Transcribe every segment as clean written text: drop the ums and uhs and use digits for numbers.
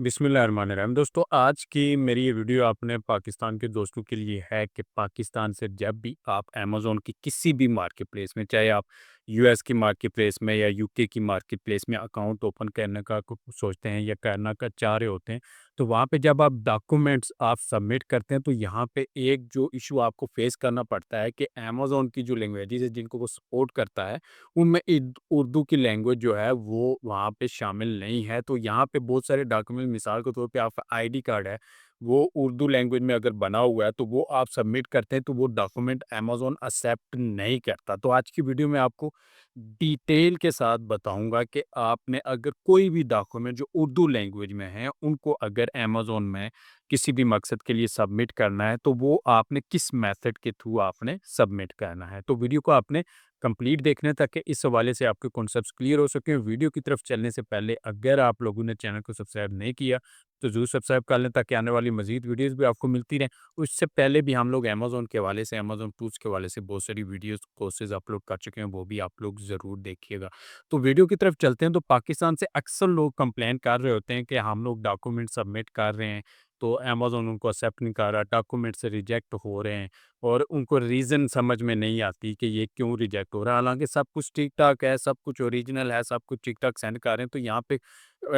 बिस्मिल्लाहिर्रहमानिर्रहीम। दोस्तों, आज की मेरी ये वीडियो अपने पाकिस्तान के दोस्तों के लिए है कि पाकिस्तान से जब भी आप अमेज़न की किसी भी मार्केट प्लेस में, चाहे आप यूएस की मार्केट प्लेस में या यूके की मार्केट प्लेस में अकाउंट ओपन करने का सोचते हैं या करना का चाह रहे होते हैं, तो वहाँ पे जब आप डॉक्यूमेंट्स आप सबमिट करते हैं, तो यहाँ पे एक जो इशू आपको फेस करना पड़ता है कि अमेज़न की जो लैंग्वेजेज़ है जिनको वो सपोर्ट करता है, उनमें उर्दू की लैंग्वेज जो है वो वहाँ पे शामिल नहीं है। तो यहाँ पे बहुत सारे डॉक्यूमेंट, मिसाल के तौर पे आपका आईडी कार्ड है, वो उर्दू लैंग्वेज में अगर बना हुआ है तो वो आप सबमिट करते हैं तो वो डॉक्यूमेंट अमेज़न एक्सेप्ट नहीं करता। तो आज की वीडियो में आपको डिटेल के साथ बताऊँगा कि आपने अगर कोई भी डॉक्यूमेंट जो उर्दू लैंग्वेज में है, उनको अगर अमेज़न में किसी भी मकसद के लिए सबमिट करना है, तो वो आपने किस मेथड के थ्रू आपने सबमिट करना है। तो वीडियो को आपने कंप्लीट देखना है ताकि इस हवाले से आपके कॉन्सेप्ट्स क्लियर हो सकें। वीडियो की तरफ चलने से पहले अगर आप लोगों ने चैनल को सब्सक्राइब नहीं किया, तो ज़रूर सब्सक्राइब कर लें ताकि आने वाली मज़ीद वीडियोज़ भी आपको मिलती रहें। उससे पहले भी हम लोग अमेज़न के हवाले से, अमेज़न टूल्स के हवाले से बहुत सारी वीडियोज़, कोर्सेज़ अपलोड कर चुके हैं, वो भी आप लोग ज़रूर देखिएगा। तो वीडियो की तरफ चलते हैं। तो पाकिस्तान से अक्सर लोग कंप्लेन कर रहे होते हैं कि हम लोग डॉक्यूमेंट सबमिट कर रहे हैं, तो अमेज़न उनको एक्सेप्ट नहीं कर रहा, डॉक्यूमेंट से रिजेक्ट हो रहे हैं और उनको रीज़न समझ में नहीं आती कि ये क्यों रिजेक्ट हो रहा है। हालाँकि सब कुछ ठीक-ठाक है, सब कुछ ओरिजिनल है, सब कुछ ठीक-ठाक सेंड कर रहे हैं। तो यहाँ पे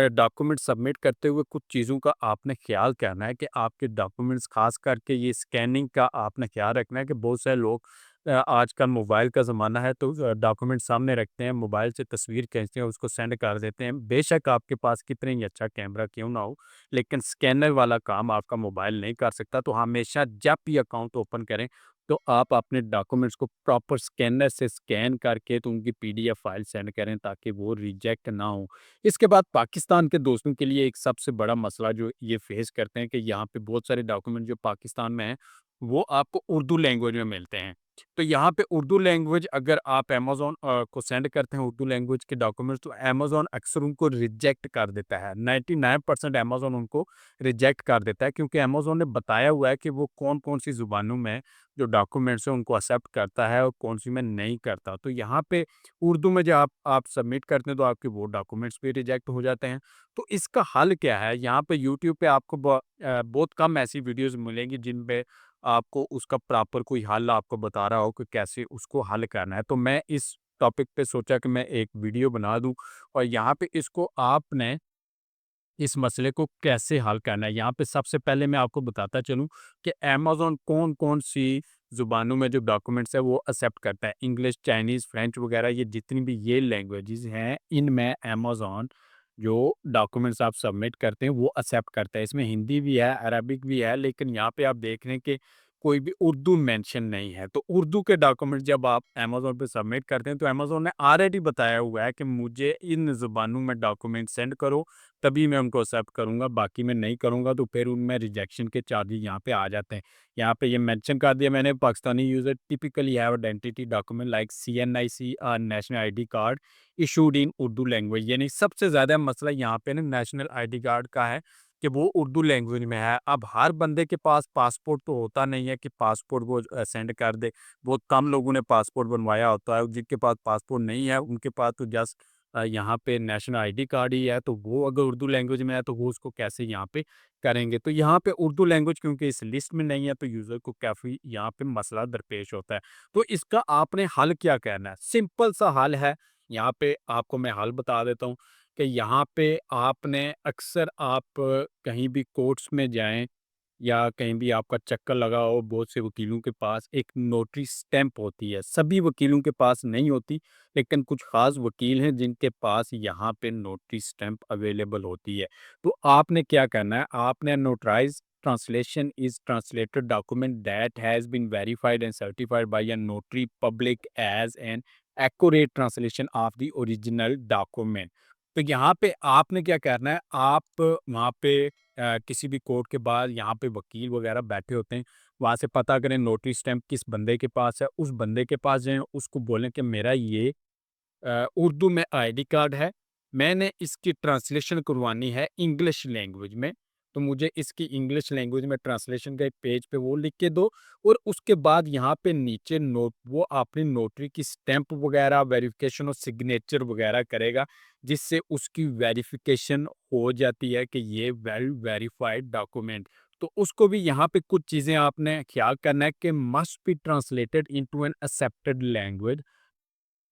डॉक्यूमेंट सबमिट करते हुए कुछ चीज़ों का आपने ख़्याल करना है कि आपके डॉक्यूमेंट्स, ख़ास करके ये स्कैनिंग का आपने ख़्याल रखना है कि बहुत सारे लोग आजकल मोबाइल का ज़माना है, तो डॉक्यूमेंट सामने रखते हैं, मोबाइल से तस्वीर खींचते हैं, उसको सेंड कर देते हैं। बेशक आपके पास कितने ही अच्छा कैमरा क्यों ना हो, लेकिन स्कैनर वाला काम आपका मोबाइल नहीं कर सकता। तो हमेशा जब भी अकाउंट ओपन करें, तो आप अपने डॉक्यूमेंट्स को प्रॉपर स्कैनर से स्कैन करके तो उनकी पीडीएफ फाइल सेंड करें ताकि वो रिजेक्ट ना हो। इसके बाद पाकिस्तान के दोस्तों के लिए एक सबसे बड़ा मसला जो ये फेस करते हैं कि यहाँ पे बहुत सारे डॉक्यूमेंट जो पाकिस्तान में हैं, वो आपको उर्दू लैंग्वेज में मिलते हैं। तो यहाँ पे उर्दू लैंग्वेज अगर आप अमेज़न को सेंड करते हैं उर्दू लैंग्वेज के डॉक्यूमेंट्स, तो अमेज़न अक्सर उनको रिजेक्ट कर देता है। 99% अमेज़न उनको रिजेक्ट कर देता है, क्योंकि अमेज़न ने बताया हुआ है कि वो कौन-कौन सी ज़ुबानों में जो डॉक्यूमेंट्स हैं उनको एक्सेप्ट करता है और कौन-सी में नहीं करता। तो यहाँ पे उर्दू में जब आप सबमिट करते हैं तो आपके वो डॉक्यूमेंट्स भी रिजेक्ट हो जाते हैं। तो इसका हल क्या है? यहाँ पे यूट्यूब पे आपको बहुत कम ऐसी वीडियोज़ मिलेंगी जिन पे आपको उसका प्रॉपर कोई हल आपको बता रहा हो कि कैसे उसको हल करना है। तो मैं इस टॉपिक पे सोचा कि मैं एक वीडियो बना दूँ और यहाँ पे इसको आपने इस मसले को कैसे हल करना है। यहाँ पे सबसे पहले मैं आपको बताता चलूँ कि अमेज़न कौन-कौन सी ज़ुबानों में जो डॉक्यूमेंट्स है वो एक्सेप्ट करता है। इंग्लिश, चाइनीज़, फ्रेंच वगैरह, ये जितनी भी ये लैंग्वेजेज़ हैं, इनमें अमेज़न जो डॉक्यूमेंट्स आप सबमिट करते हैं वो एक्सेप्ट करता है। इसमें हिंदी भी है, अरबिक भी है, लेकिन यहाँ पे आप देख रहे हैं कि कोई भी उर्दू मेंशन नहीं है। तो उर्दू के डॉक्यूमेंट जब आप अमेज़न पे सबमिट करते हैं, तो अमेज़न ने ऑलरेडी बताया हुआ है कि मुझे इन ज़ुबानों में डॉक्यूमेंट सेंड करो, तभी मैं उनको एक्सेप्ट करूँगा, बाकी मैं नहीं करूँगा। तो फिर उनमें रिजेक्शन के चार्जेज़ यहाँ पे आ जाते हैं। यहाँ पे ये मेंशन कर दिया मैंने, Pakistani user typically have identity document like CNIC national ID card issued in Urdu language. यानी सबसे ज़्यादा मसला यहाँ पे ना नेशनल आईडी कार्ड का है कि वो उर्दू लैंग्वेज में है। अब हर बंदे के पास पासपोर्ट तो होता नहीं है कि पासपोर्ट वो सेंड कर दे। बहुत कम लोगों ने पासपोर्ट बनवाया होता है। जिनके पास पासपोर्ट नहीं है, उनके पास तो जस्ट यहाँ पे नेशनल आईडी कार्ड ही है, तो वो अगर उर्दू लैंग्वेज में है तो वो उसको कैसे यहाँ पे करेंगे। तो यहाँ पे उर्दू लैंग्वेज क्योंकि इस लिस्ट में नहीं है, तो यूज़र को काफ़ी यहाँ पे मसला दरपेश होता है। तो इसका आपने हल क्या करना है? सिंपल सा हल है। यहाँ पे आपको मैं हल बता देता हूँ कि यहाँ पे आपने अक्सर आप कहीं भी कोर्ट्स में जाएँ या कहीं भी आपका चक्कर लगा हो, बहुत से वकीलों के पास एक नोटरी स्टैंप होती है। सभी वकीलों के पास नहीं होती, लेकिन कुछ ख़ास वकील हैं जिनके पास यहाँ पे नोटरी स्टैंप अवेलेबल होती है। तो आपने क्या करना है, आपने notarised translation is translated document that has been verified and certified by a notary public as an accurate translation of the original document. तो यहाँ पे आपने क्या करना है, आप वहाँ पे किसी भी कोर्ट के बाद यहाँ पे वकील वगैरह बैठे होते हैं, वहाँ से पता करें नोटरी स्टैंप किस बंदे के पास है, उस बंदे के पास जाएँ, उसको बोलें कि मेरा ये उर्दू में आईडी कार्ड है, मैंने इसकी ट्रांसलेशन करवानी है इंग्लिश लैंग्वेज में, तो मुझे इसकी इंग्लिश लैंग्वेज में ट्रांसलेशन का एक पेज पे वो लिख के दो और उसके बाद यहाँ पे नीचे नोट वो अपनी नोटरी की स्टैंप वगैरह वेरिफिकेशन और सिग्नेचर वगैरह करेगा, जिससे उसकी वेरिफिकेशन हो जाती है कि ये वेरीफाइड डॉक्यूमेंट। तो उसको भी यहाँ पे कुछ चीज़ें आपने ख्याल करना है कि must be translated into an accepted language.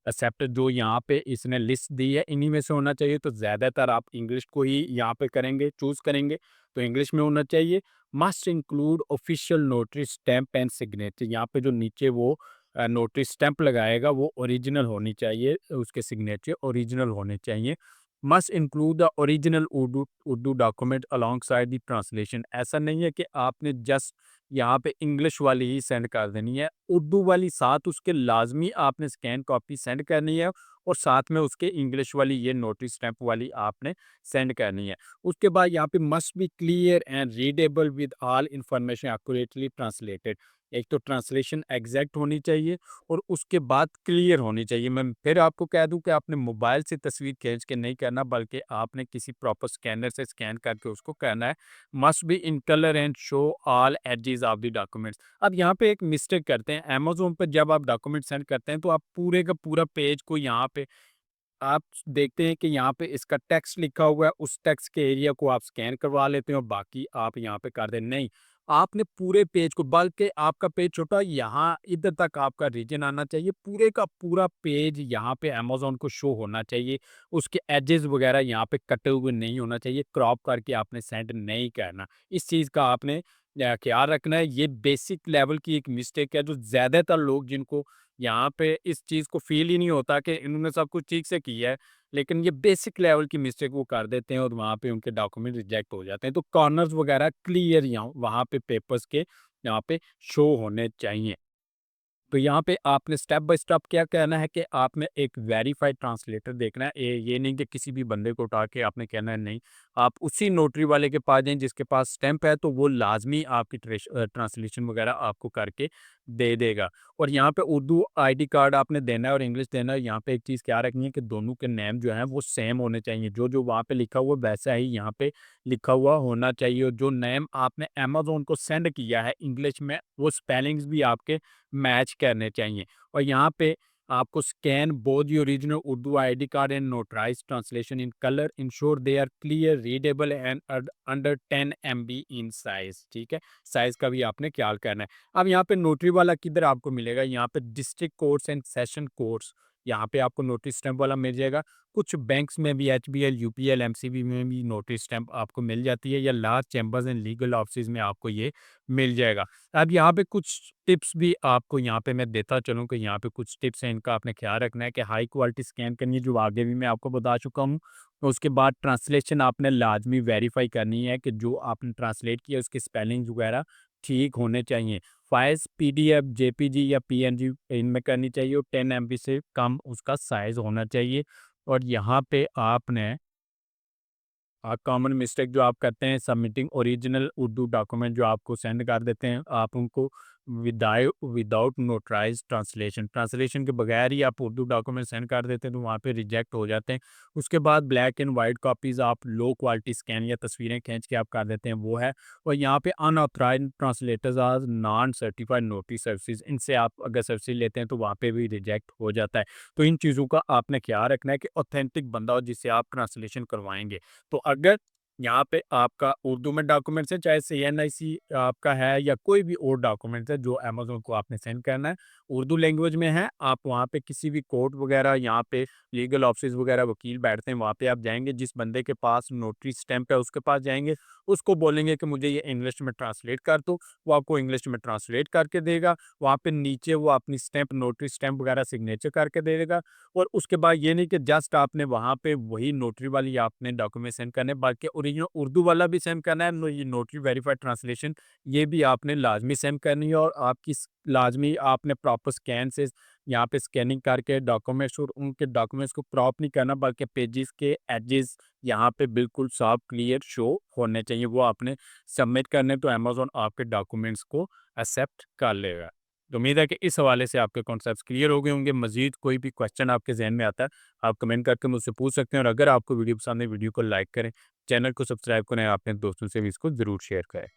Accepted जो यहाँ पे इसने लिस्ट दी है इन्हीं में से होना चाहिए, तो ज़्यादातर आप इंग्लिश को ही यहाँ पे करेंगे, चूज़ करेंगे, तो इंग्लिश में होना चाहिए। Must include official notary stamp and signature, यहाँ पे जो नीचे वो नोटरी स्टैम्प लगाएगा वो ओरिजिनल होनी चाहिए, उसके सिग्नेचर ओरिजिनल होने चाहिए। Must include the original Urdu Urdu document along side the translation. ऐसा नहीं है कि आपने जस्ट यहाँ पे इंग्लिश वाली ही सेंड कर देनी है, उर्दू वाली साथ उसके लाज़मी आपने स्कैन कॉपी सेंड करनी है और साथ में उसके इंग्लिश वाली ये नोटरी स्टैंप वाली आपने सेंड करनी है। उसके बाद यहाँ पे must be clear and readable with all information accurately translated. एक तो ट्रांसलेशन एग्जैक्ट होनी चाहिए और उसके बाद क्लियर होनी चाहिए। मैं फिर आपको कह दूं कि आपने मोबाइल से तस्वीर खींच के नहीं करना, बल्कि आपने किसी प्रॉपर स्कैनर से स्कैन करके उसको करना है। Must be in colour and show all ages of the documents. अब यहाँ पे एक मिस्टेक करते हैं अमेज़न पे, जब आप डॉक्यूमेंट सेंड करते हैं तो आप पूरे का पूरा पेज को यहाँ पे आप देखते हैं कि यहाँ पे इसका टेक्स्ट लिखा हुआ है, उस टेक्स्ट के एरिया को आप स्कैन करवा लेते हैं और बाकी आप यहाँ पे कर दें। नहीं, आपने पूरे पेज को, बल्कि आपका पेज छोटा, यहाँ इधर तक आपका रीजन आना चाहिए, पूरे का पूरा पेज यहाँ पे अमेज़न को शो होना चाहिए। उसके एजेस वगैरह यहाँ पे कटे हुए नहीं होना चाहिए, क्रॉप करके आपने सेंड नहीं करना। इस चीज़ का आपने ख्याल रखना है। ये बेसिक लेवल की एक मिस्टेक है जो ज़्यादातर लोग, जिनको यहाँ पे इस चीज़ को फ़ील ही नहीं होता कि इन्होंने सब कुछ ठीक से किया है, लेकिन ये बेसिक लेवल की मिस्टेक वो कर देते हैं और वहाँ पे उनके डॉक्यूमेंट रिजेक्ट हो जाते हैं। तो कॉर्नर्स वगैरह क्लियर यहाँ वहाँ पे पेपर्स के यहाँ पे शो होने चाहिए। तो यहाँ पे आपने स्टेप बाय स्टेप क्या कहना है कि आपने एक वेरीफाइड ट्रांसलेटर देखना है। ये नहीं कि किसी भी बंदे को उठा के आपने कहना है, नहीं, आप उसी नोटरी वाले के पास जाएँ जिसके पास स्टैंप है, तो वो लाज़मी आपकी ट्रांसलेशन वगैरह आपको करके दे देगा। और यहाँ पे उर्दू आईडी कार्ड आपने देना है और इंग्लिश देना है। यहाँ पे एक चीज़ क्या रखनी है कि दोनों के नेम जो हैं वो सेम होने चाहिए। जो वहाँ पे लिखा हुआ है वैसा ही यहाँ पे लिखा हुआ होना चाहिए, और जो नेम आपने अमेज़न को सेंड किया है इंग्लिश में, वो स्पेलिंग्स भी आपके मैच करने चाहिए। और यहाँ पे आपको scan both the original Urdu ID card and notarised translation in colour, ensure they are clear, readable and under 10 MB in size. ठीक है, साइज का भी आपने ख्याल करना है। अब यहाँ पे नोटरी वाला किधर आपको मिलेगा? यहाँ पे district courts and session courts, यहाँ पे आपको नोटरी स्टैंप वाला मिल जाएगा। कुछ बैंक्स में भी, HBL, UPL, MCB में भी नोटरी स्टैंप आपको मिल जाती है, या large chambers and legal office में आपको ये मिल जाएगा। अब यहाँ पे कुछ टिप्स भी आपको यहाँ पे मैं देता चलूँ कि यहाँ पे कुछ टिप्स हैं, इनका आपने ख्याल रखना है कि हाई क्वालिटी स्कैन करनी है, जो आगे भी मैं आपको बता चुका हूँ। उसके बाद ट्रांसलेशन आपने लाजमी वेरीफाई करनी है कि जो आपने ट्रांसलेट किया उसके स्पेलिंग वगैरह ठीक होने चाहिए। फाइल्स PDF, JPG या PNG इनमें करनी चाहिए, और 10 MB से कम उसका साइज़ होना चाहिए। और यहाँ पे आपने कॉमन मिस्टेक जो आप करते हैं, सबमिटिंग ओरिजिनल उर्दू डॉक्यूमेंट जो आपको सेंड कर देते हैं, आप उनको विदाउट नोटराइज ट्रांसलेशन ट्रांसलेशन के बगैर ही आप उर्दू डॉक्यूमेंट सेंड कर देते हैं, तो वहाँ पे रिजेक्ट हो जाते हैं। उसके बाद ब्लैक एंड वाइट कॉपीज़ आप लो क्वालिटी स्कैन या तस्वीरें खींच के आप कर देते हैं, वो है। और यहाँ पे unauthorised translators are non certified notary services, इनसे आप अगर सर्विस लेते हैं तो वहाँ पे भी रिजेक्ट हो जाता है। तो इन चीज़ों का आपने ख्याल रखना है कि ऑथेंटिक बंदा हो जिससे आप ट्रांसलेशन करवाएंगे। तो अगर यहाँ पे आपका उर्दू में डॉक्यूमेंट्स है, चाहे CNIC आपका है या कोई भी और डॉक्यूमेंट्स है जो अमेज़न को आपने सेंड करना है, उर्दू लैंग्वेज में है, आप वहाँ पे किसी भी कोर्ट वगैरह, यहाँ पे लीगल ऑफिस वगैरह वकील बैठते हैं, वहाँ पे आप जाएँगे, जिस बंदे के पास नोटरी स्टैंप है उसके पास जाएँगे, उसको बोलेंगे कि मुझे ये इंग्लिश में ट्रांसलेट कर दो, वो आपको इंग्लिश में ट्रांसलेट करके देगा। वहाँ पे नीचे वो अपनी स्टैंप, नोटरी स्टैंप वगैरह सिग्नेचर करके दे देगा। और उसके बाद ये नहीं कि जस्ट आपने वहाँ पे वही नोटरी वाली आपने डॉक्यूमेंट सेंड करने, बल्कि ओरिजिनल उर्दू वाला भी सेंड करना है। ये नोटरी वेरीफाइड ट्रांसलेशन ये भी आपने लाजमी सेंड करनी है, और आपकी लाजमी आपने प्रॉपर स्कैन से यहाँ पे स्कैनिंग करके डॉक्यूमेंट्स, और उनके डॉक्यूमेंट्स को क्रॉप नहीं करना, बल्कि पेजेस के एजेस यहाँ पे बिल्कुल साफ क्लियर शो होने चाहिए, वो आपने सबमिट करने, तो अमेजोन आपके डॉक्यूमेंट्स को एक्सेप्ट कर लेगा। तो उम्मीद है कि इस हवाले से आपके कॉन्सेप्ट्स क्लियर हो गए होंगे। मज़ीद कोई भी क्वेश्चन आपके ज़हन में आता है, आप कमेंट करके मुझसे पूछ सकते हैं और अगर आपको वीडियो पसंद है, वीडियो को लाइक करें, चैनल को सब्सक्राइब करें, अपने दोस्तों से भी इसको ज़रूर शेयर करें।